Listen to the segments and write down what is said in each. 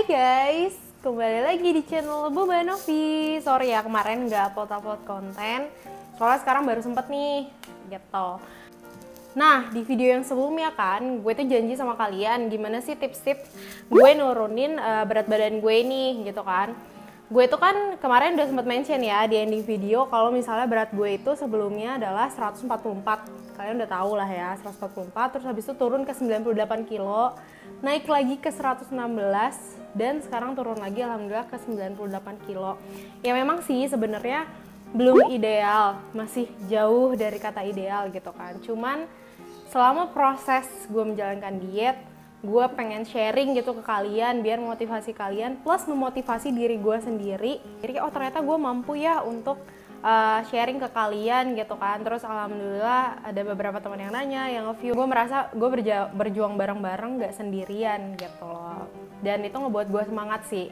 Hai guys, kembali lagi di channel Boba Novi. Sorry ya kemarin nggak upload konten, soalnya sekarang baru sempet nih, gitu. Nah, di video yang sebelumnya kan, gue tuh janji sama kalian gimana sih tips-tips gue nurunin berat badan gue nih, gitu kan. Gue tuh kan kemarin udah sempet mention ya di ending video kalau misalnya berat gue itu sebelumnya adalah 144. Kalian udah tahu lah ya, 144, terus habis itu turun ke 98 kilo, naik lagi ke 116, dan sekarang turun lagi alhamdulillah ke 98 kilo. Ya memang sih sebenarnya belum ideal, masih jauh dari kata ideal gitu kan. Cuman selama proses gue menjalankan diet, gue pengen sharing gitu ke kalian biar motivasi kalian plus memotivasi diri gue sendiri. Jadi oh ternyata gue mampu ya untuk sharing ke kalian gitu kan. Terus alhamdulillah ada beberapa teman yang nanya, yang nge-view. Gue merasa gue berjuang bareng-bareng, gak sendirian gitu loh. Dan itu ngebuat gue semangat sih.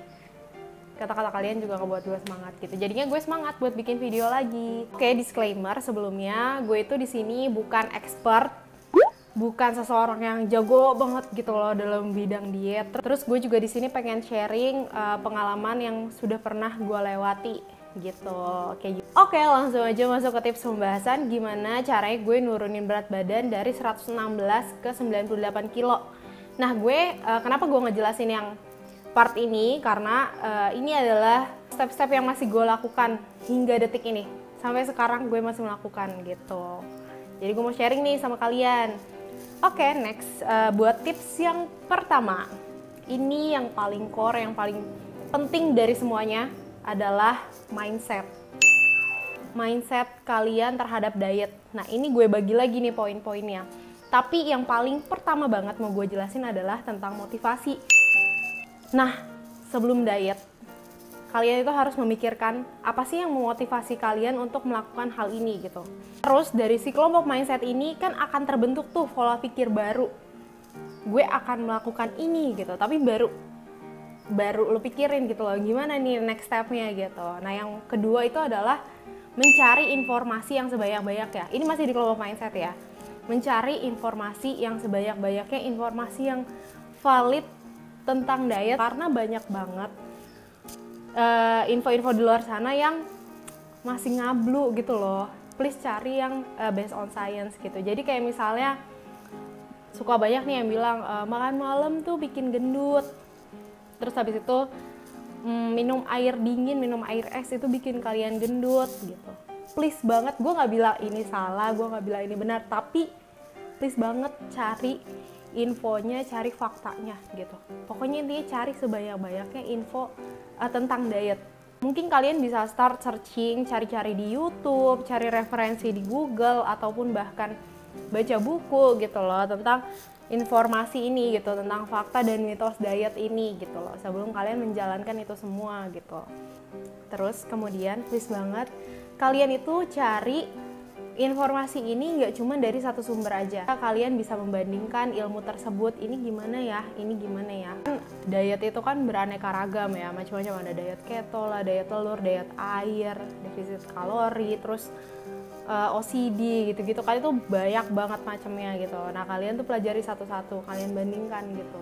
Kata-kata kalian juga ngebuat gue semangat gitu. Jadinya gue semangat buat bikin video lagi. Oke, disclaimer sebelumnya, gue itu di sini bukan expert, bukan seseorang yang jago banget gitu loh dalam bidang diet. Terus gue juga di sini pengen sharing pengalaman yang sudah pernah gue lewati gitu. Oke, langsung aja masuk ke tips pembahasan gimana caranya gue nurunin berat badan dari 116 ke 98 kilo. Nah, kenapa gue ngejelasin yang part ini karena ini adalah step-step yang masih gue lakukan hingga detik ini. Sampai sekarang gue masih melakukan gitu. Jadi gue mau sharing nih sama kalian. Oke, next buat tips yang pertama. Ini yang paling core, yang paling penting dari semuanya adalah mindset. Mindset kalian terhadap diet. Nah, ini gue bagi lagi nih poin-poinnya. Tapi yang paling pertama banget mau gue jelasin adalah tentang motivasi. Nah, sebelum diet, kalian itu harus memikirkan apa sih yang memotivasi kalian untuk melakukan hal ini gitu. Terus dari si kelompok mindset ini kan akan terbentuk tuh pola pikir baru. Gue akan melakukan ini gitu, tapi baru lo pikirin gitu loh, gimana nih next stepnya gitu. Nah, yang kedua itu adalah mencari informasi yang sebanyak-banyaknya. Ini masih di kelompok mindset ya. Mencari informasi yang sebanyak-banyaknya, informasi yang valid tentang diet, karena banyak banget info-info di luar sana yang masih ngablu gitu loh. Please cari yang based on science gitu. Jadi kayak misalnya suka banyak nih yang bilang makan malam tuh bikin gendut. Terus habis itu minum air dingin, minum air es itu bikin kalian gendut gitu. Please banget, gue nggak bilang ini salah, gue nggak bilang ini benar, tapi please banget cari infonya, cari faktanya gitu. Pokoknya intinya cari sebanyak-banyaknya info tentang diet. Mungkin kalian bisa start searching, cari-cari di YouTube, cari referensi di Google, ataupun bahkan baca buku gitu loh tentang informasi ini gitu, tentang fakta dan mitos diet ini gitu loh, sebelum kalian menjalankan itu semua gitu. Terus kemudian please banget kalian itu cari informasi ini nggak cuma dari satu sumber aja. Kalian bisa membandingkan ilmu tersebut, ini gimana ya, ini gimana ya. Diet itu kan beraneka ragam ya, macam-macam, ada diet keto lah, diet telur, diet air, defisit kalori, terus OCD gitu-gitu kan, itu banyak banget macamnya gitu. Nah, kalian tuh pelajari satu-satu, kalian bandingkan gitu.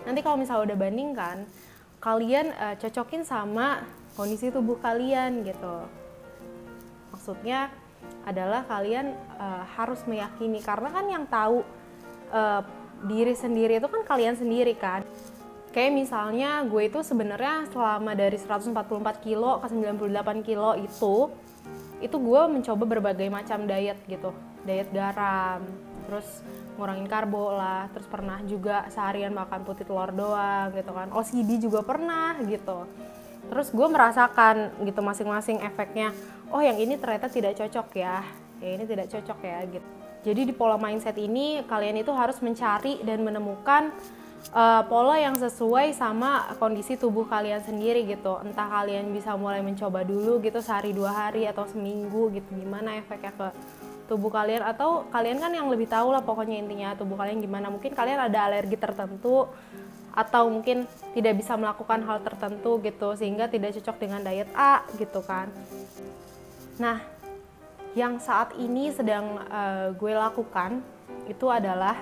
Nanti kalau misalnya udah bandingkan, kalian cocokin sama kondisi tubuh kalian gitu. Maksudnya adalah kalian harus meyakini, karena kan yang tahu diri sendiri itu kan kalian sendiri kan. Kayak misalnya gue itu sebenarnya selama dari 144 kilo ke 98 kilo itu gue mencoba berbagai macam diet gitu. Diet garam, terus ngurangin karbo lah, terus pernah juga seharian makan putih telur doang gitu kan. OCD juga pernah gitu. Terus gue merasakan gitu masing-masing efeknya. Oh, yang ini ternyata tidak cocok ya, ini tidak cocok ya gitu. Jadi di pola mindset ini kalian itu harus mencari dan menemukan pola yang sesuai sama kondisi tubuh kalian sendiri gitu. Entah kalian bisa mulai mencoba dulu gitu sehari 2 hari atau seminggu gitu, gimana efeknya ke tubuh kalian, atau kalian kan yang lebih tahu lah pokoknya intinya tubuh kalian gimana. Mungkin kalian ada alergi tertentu atau mungkin tidak bisa melakukan hal tertentu gitu sehingga tidak cocok dengan diet A gitu kan. Nah, yang saat ini sedang gue lakukan itu adalah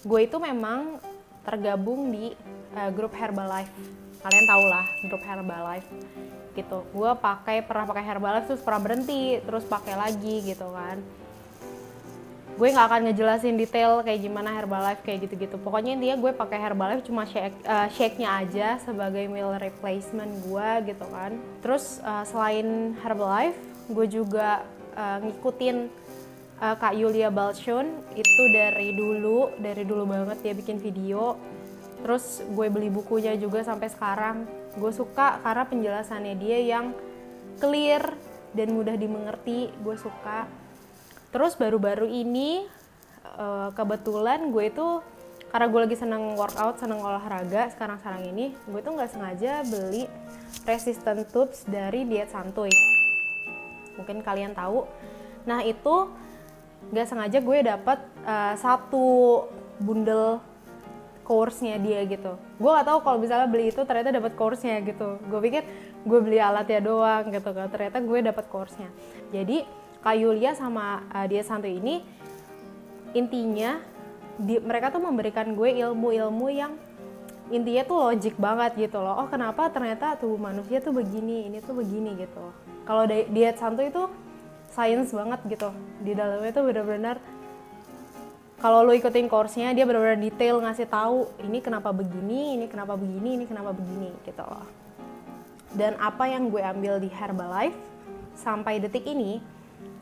gue itu memang tergabung di grup Herbalife. Kalian tau lah grup Herbalife gitu. Gue pernah pakai Herbalife terus pernah berhenti, terus pakai lagi gitu kan. Gue nggak akan ngejelasin detail kayak gimana Herbalife kayak gitu-gitu. Pokoknya intinya gue pakai Herbalife cuma shake-nya aja sebagai meal replacement gue gitu kan. Terus selain Herbalife, gue juga ngikutin Kak Yulia Balchun itu dari dulu banget dia bikin video. Terus gue beli bukunya juga sampai sekarang. Gue suka karena penjelasannya dia yang clear dan mudah dimengerti, gue suka. Terus baru-baru ini kebetulan gue itu karena gue lagi seneng workout, seneng olahraga sekarang ini, gue tuh nggak sengaja beli resistant tubes dari Diet Santuy. Mungkin kalian tahu. Nah itu nggak sengaja gue dapet satu bundle course-nya dia gitu. Gue nggak tahu kalau misalnya beli itu ternyata dapat course-nya gitu. Gue pikir gue beli alatnya doang gitu kan. Ternyata gue dapat course-nya. Jadi Kak Yulia sama Diet Santuy ini intinya mereka tuh memberikan gue ilmu-ilmu yang intinya tuh logik banget gitu loh. Oh kenapa ternyata tubuh manusia tuh begini, ini tuh begini gitu. Kalau Diet Santuy itu science banget gitu. Di dalamnya tuh benar-benar kalau lo ikutin course-nya dia benar-benar detail ngasih tahu ini kenapa begini, ini kenapa begini, ini kenapa begini gitu loh. Dan apa yang gue ambil di Herbalife sampai detik ini,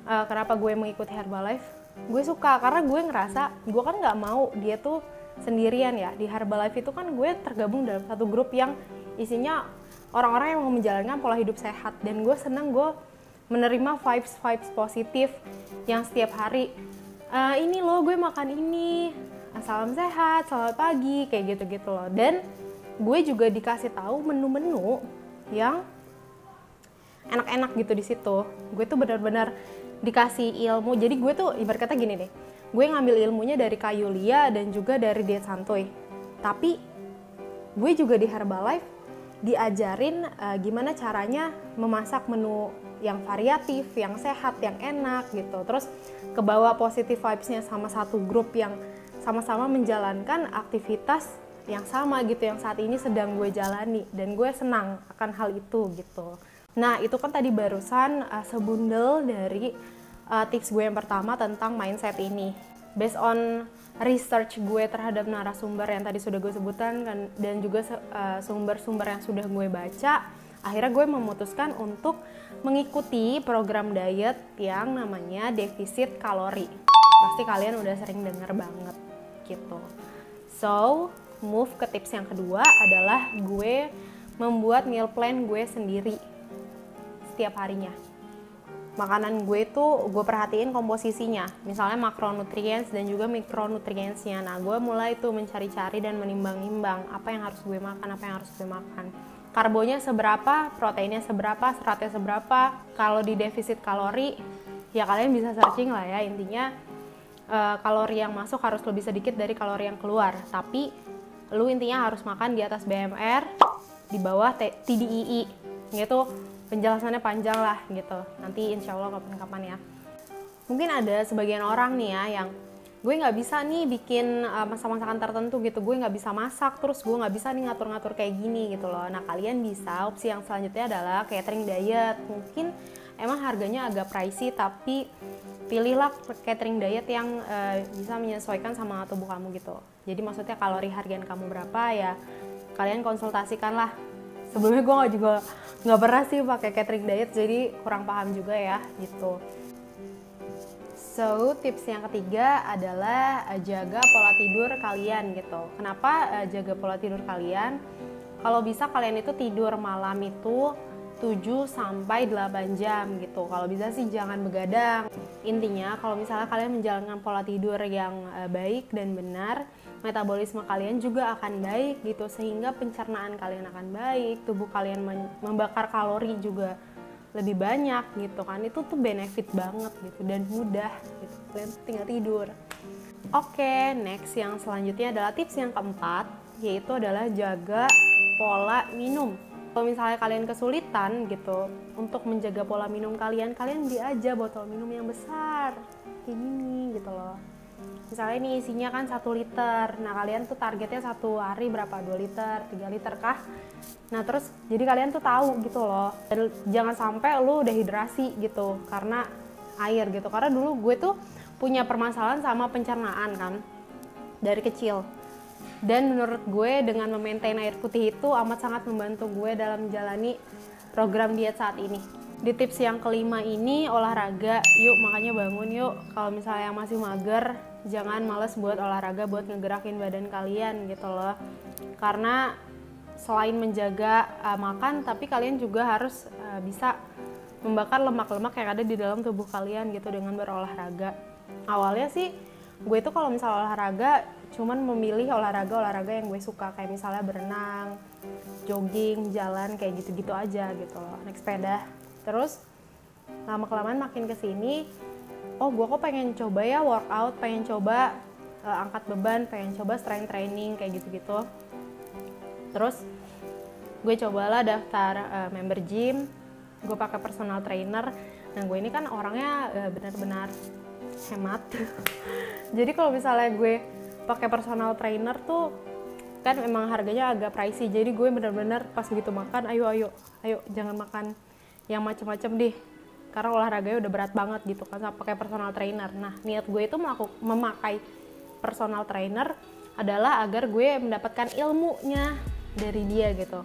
kenapa gue mengikuti Herbalife? Gue suka karena gue ngerasa gue kan nggak mau dia tuh sendirian ya. Di Herbalife itu kan gue tergabung dalam satu grup yang isinya orang-orang yang mau menjalankan pola hidup sehat, dan gue seneng gue menerima vibes positif yang setiap hari ini loh gue makan ini, salam sehat, selamat pagi, kayak gitu-gitu loh. Dan gue juga dikasih tahu menu-menu yang enak-enak gitu di situ. Gue tuh benar-benar dikasih ilmu. Jadi gue tuh ibarat kata gini deh, gue ngambil ilmunya dari Kak Yulia dan juga dari Diet Santuy. Tapi gue juga di Herbalife diajarin gimana caranya memasak menu yang variatif, yang sehat, yang enak gitu. Terus kebawa positive vibes-nya sama satu grup yang sama-sama menjalankan aktivitas yang sama gitu, yang saat ini sedang gue jalani, dan gue senang akan hal itu gitu. Nah itu kan tadi barusan sebundel dari tips gue yang pertama tentang mindset ini. Based on research gue terhadap narasumber yang tadi sudah gue sebutkan kan, dan juga sumber-sumber yang sudah gue baca, akhirnya gue memutuskan untuk mengikuti program diet yang namanya defisit kalori. Pasti kalian udah sering denger banget gitu. So, move ke tips yang kedua adalah gue membuat meal plan gue sendiri setiap harinya. Makanan gue tuh gue perhatiin komposisinya, misalnya makronutrients dan juga mikronutrientsnya. Nah gue mulai tuh mencari-cari dan menimbang-nimbang apa yang harus gue makan, apa yang harus gue makan. Karbonya seberapa, proteinnya seberapa, seratnya seberapa. Kalau di defisit kalori, ya kalian bisa searching lah ya. Intinya kalori yang masuk harus lebih sedikit dari kalori yang keluar. Tapi lu intinya harus makan di atas BMR, di bawah TDEE. Gitu. Penjelasannya panjang lah gitu, nanti insya Allah kapan-kapan ya. Mungkin ada sebagian orang nih ya yang gue nggak bisa nih bikin masakan tertentu gitu, gue nggak bisa masak, terus gue nggak bisa nih ngatur-ngatur kayak gini gitu loh. Nah kalian bisa, opsi yang selanjutnya adalah catering diet. Mungkin emang harganya agak pricey, tapi pilihlah catering diet yang bisa menyesuaikan sama tubuh kamu gitu. Jadi maksudnya kalori harian kamu berapa ya kalian konsultasikan lah. Sebelumnya gue nggak pernah sih pakai catering diet, jadi kurang paham juga ya gitu. So tips yang ketiga adalah jaga pola tidur kalian gitu. Kenapa jaga pola tidur kalian? Kalau bisa kalian itu tidur malam itu 7-8 jam gitu. Kalau bisa sih jangan begadang. Intinya kalau misalnya kalian menjalankan pola tidur yang baik dan benar, metabolisme kalian juga akan baik gitu, sehingga pencernaan kalian akan baik, tubuh kalian membakar kalori juga lebih banyak gitu kan. Itu tuh benefit banget gitu dan mudah gitu, kalian tinggal tidur. Oke, next yang selanjutnya adalah tips yang keempat, yaitu adalah jaga pola minum. Kalau misalnya kalian kesulitan gitu untuk menjaga pola minum kalian beli aja botol minum yang besar kayak gini gitu loh. Misalnya ini isinya kan 1 liter. Nah kalian tuh targetnya 1 hari berapa? 2 liter, 3 liter kah? Nah terus jadi kalian tuh tahu gitu loh. Dan jangan sampai lu udah hidrasi gitu karena air gitu. Karena dulu gue tuh punya permasalahan sama pencernaan kan dari kecil. Dan menurut gue dengan memaintain air putih itu amat sangat membantu gue dalam menjalani program diet saat ini. Di tips yang kelima ini olahraga, yuk makanya bangun yuk. Kalau misalnya yang masih mager, jangan males buat olahraga buat ngegerakin badan kalian gitu loh. Karena selain menjaga makan, tapi kalian juga harus bisa membakar lemak-lemak yang ada di dalam tubuh kalian gitu dengan berolahraga. Awalnya sih gue tuh kalau misalnya olahraga cuman memilih olahraga yang gue suka, kayak misalnya berenang, jogging, jalan, kayak gitu-gitu aja gitu loh, naik sepeda. Terus lama-kelamaan makin kesini, oh gue kok pengen coba ya workout, pengen coba angkat beban, pengen coba strength training kayak gitu-gitu. Terus gue cobalah daftar member gym, gue pakai personal trainer. Nah gue ini kan orangnya benar-benar hemat. Jadi kalau misalnya gue pakai personal trainer tuh kan emang harganya agak pricey. Jadi gue benar-benar pas begitu makan, ayo jangan makan yang macam-macam deh, karena olahraganya udah berat banget gitu kan sama pakai personal trainer. Nah niat gue itu memakai personal trainer adalah agar gue mendapatkan ilmunya dari dia gitu.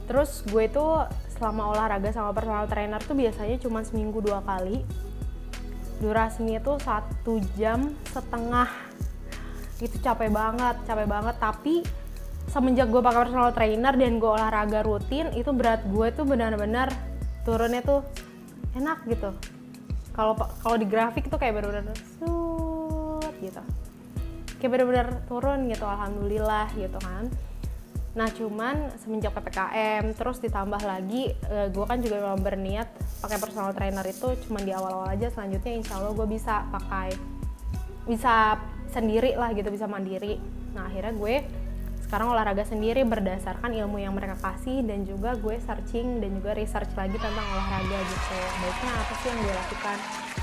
Terus gue tuh selama olahraga sama personal trainer tuh biasanya cuma seminggu 2 kali. Durasinya tuh 1,5 jam. Itu capek banget. Tapi semenjak gue pakai personal trainer dan gue olahraga rutin, itu berat gue tuh benar-benar turunnya tuh enak gitu. Kalau di grafik tuh kayak benar-benar gitu, kayak benar-benar turun gitu, alhamdulillah gitu kan. Nah cuman semenjak PPKM terus ditambah lagi gue kan juga memang berniat pakai personal trainer itu cuma di awal-awal aja. Selanjutnya insya Allah gue bisa sendiri lah gitu, bisa mandiri. Nah akhirnya gue sekarang olahraga sendiri berdasarkan ilmu yang mereka kasih, dan juga gue searching dan juga research lagi tentang olahraga gitu. Baiknya apa sih yang gue lakukan?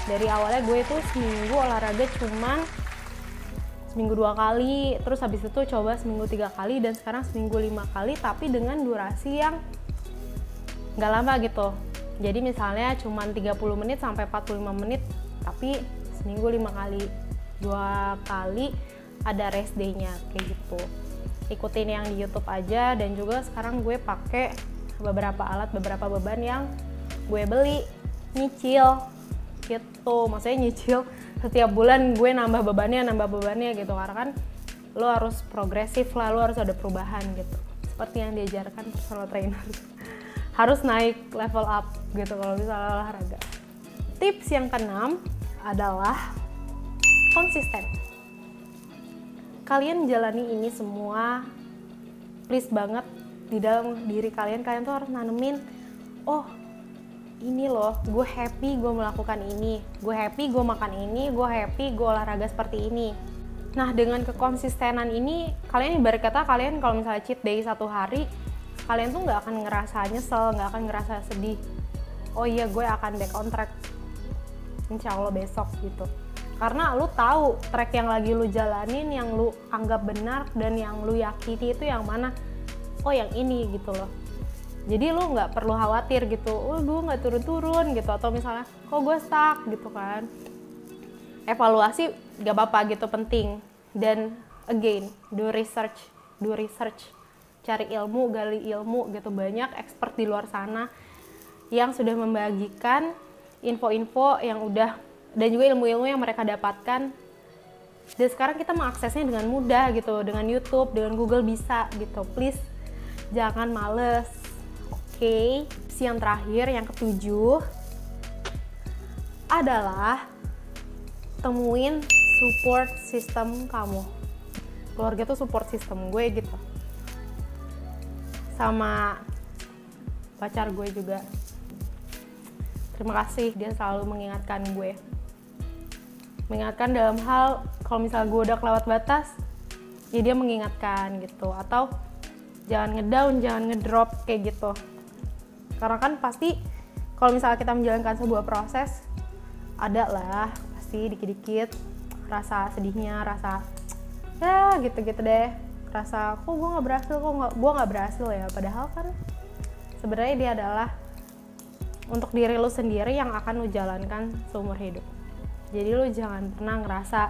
Dari awalnya gue tuh seminggu olahraga cuman seminggu 2 kali, terus habis itu coba seminggu 3 kali, dan sekarang seminggu 5 kali, tapi dengan durasi yang nggak lama gitu. Jadi misalnya cuman 30 menit sampai 45 menit, tapi seminggu 5 kali, 2 kali ada rest day-nya kayak gitu. Ikutin yang di YouTube aja, dan juga sekarang gue pakai beberapa alat, beberapa beban yang gue beli nyicil gitu. Maksudnya nyicil setiap bulan gue nambah bebannya gitu, karena kan lo harus progresif lah, lo harus ada perubahan gitu, seperti yang diajarkan personal trainer. Harus naik level up gitu kalau misalnya olahraga. Tips yang keenam adalah konsisten. Kalian jalani ini semua, please banget, di dalam diri kalian tuh harus nanemin, oh ini loh, gue happy gue melakukan ini, gue happy gue makan ini, gue happy gue olahraga seperti ini. Nah dengan kekonsistenan ini, kalian ibarat kata kalian kalau misalnya cheat day 1 hari, kalian tuh nggak akan ngerasa nyesel, nggak akan ngerasa sedih. Oh iya gue akan back on track, insya Allah besok gitu. Karena lu tahu track yang lagi lu jalanin, yang lu anggap benar dan yang lu yakini itu yang mana. Oh yang ini gitu loh. Jadi lu nggak perlu khawatir gitu, oh gue nggak turun-turun gitu, atau misalnya kok gue stuck gitu kan. Evaluasi gak apa-apa gitu, penting. Dan again, do research, cari ilmu, gali ilmu gitu. Banyak expert di luar sana yang sudah membagikan info-info yang udah, dan juga ilmu-ilmu yang mereka dapatkan. Dan sekarang kita mengaksesnya dengan mudah gitu, dengan YouTube, dengan Google bisa gitu. Please jangan males. Oke, yang terakhir, yang ketujuh adalah temuin support system kamu. Keluarga tuh support system gue gitu. Sama pacar gue juga. Terima kasih, dia selalu mengingatkan gue. Mengingatkan dalam hal kalau misalnya gue udah kelewat batas, ya dia mengingatkan gitu. Atau jangan ngedown, jangan ngedrop kayak gitu. Karena kan pasti kalau misalnya kita menjalankan sebuah proses, ada lah pasti dikit-dikit rasa sedihnya, rasa ya gitu-gitu deh, rasa kok gue nggak berhasil ya, padahal kan sebenarnya dia adalah untuk diri lu sendiri yang akan lu jalankan seumur hidup. Jadi lu jangan pernah ngerasa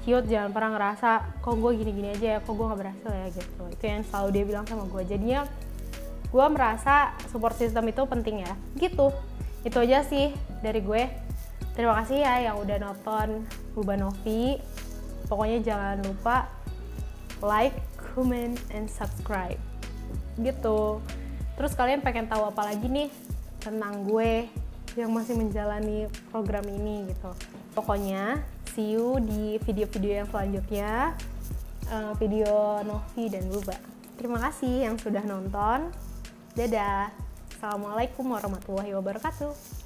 cute, jangan pernah ngerasa kok gue gini-gini aja ya, kok gue gak berhasil ya gitu. Itu yang selalu dia bilang sama gue. Jadinya gue merasa support system itu penting ya gitu. Itu aja sih dari gue. Terima kasih ya yang udah nonton Boba Novi. Pokoknya jangan lupa like, comment, and subscribe gitu. Terus kalian pengen tahu apa lagi nih tentang gue yang masih menjalani program ini gitu. Pokoknya see you di video-video yang selanjutnya, video Novi dan Boba. Terima kasih yang sudah nonton. Dadah. Assalamualaikum warahmatullahi wabarakatuh.